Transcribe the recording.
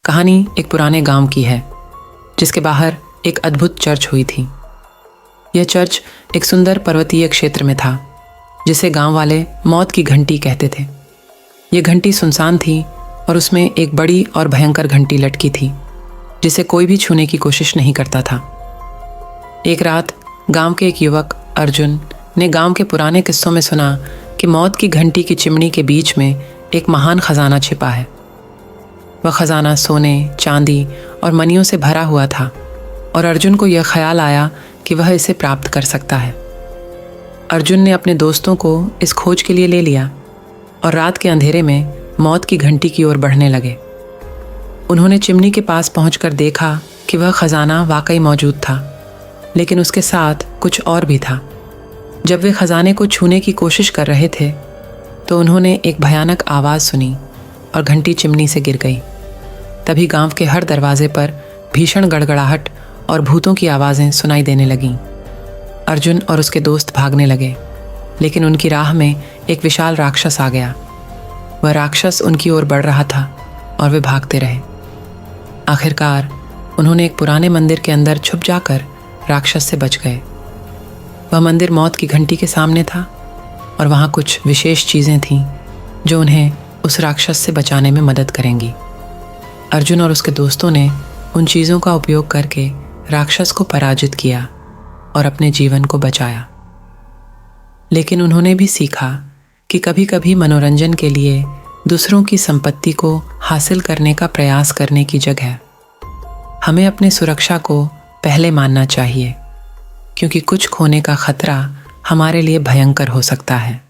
कहानी एक पुराने गांव की है जिसके बाहर एक अद्भुत चर्च हुई थी। यह चर्च एक सुंदर पर्वतीय क्षेत्र में था जिसे गांव वाले मौत की घंटी कहते थे। यह घंटी सुनसान थी और उसमें एक बड़ी और भयंकर घंटी लटकी थी जिसे कोई भी छूने की कोशिश नहीं करता था। एक रात गांव के एक युवक अर्जुन ने गांव के पुराने किस्सों में सुना कि मौत की घंटी की चिमनी के बीच में एक महान खजाना छिपा है। वह खजाना सोने, चांदी और मणियों से भरा हुआ था और अर्जुन को यह ख्याल आया कि वह इसे प्राप्त कर सकता है। अर्जुन ने अपने दोस्तों को इस खोज के लिए ले लिया और रात के अंधेरे में मौत की घंटी की ओर बढ़ने लगे। उन्होंने चिमनी के पास पहुंचकर देखा कि वह खजाना वाकई मौजूद था, लेकिन उसके साथ कुछ और भी था। जब वे खजाने को छूने की कोशिश कर रहे थे तो उन्होंने एक भयानक आवाज़ सुनी और घंटी चिमनी से गिर गई। तभी गांव के हर दरवाजे पर भीषण गड़गड़ाहट और भूतों की आवाज़ें सुनाई देने लगीं। अर्जुन और उसके दोस्त भागने लगे, लेकिन उनकी राह में एक विशाल राक्षस आ गया। वह राक्षस उनकी ओर बढ़ रहा था और वे भागते रहे। आखिरकार उन्होंने एक पुराने मंदिर के अंदर छुप जाकर राक्षस से बच गए। वह मंदिर मौत की घंटी के सामने था और वहाँ कुछ विशेष चीज़ें थीं जो उन्हें उस राक्षस से बचाने में मदद करेंगी। अर्जुन और उसके दोस्तों ने उन चीज़ों का उपयोग करके राक्षस को पराजित किया और अपने जीवन को बचाया। लेकिन उन्होंने भी सीखा कि कभी-कभी मनोरंजन के लिए दूसरों की संपत्ति को हासिल करने का प्रयास करने की जगह हमें अपनी सुरक्षा को पहले मानना चाहिए, क्योंकि कुछ खोने का खतरा हमारे लिए भयंकर हो सकता है।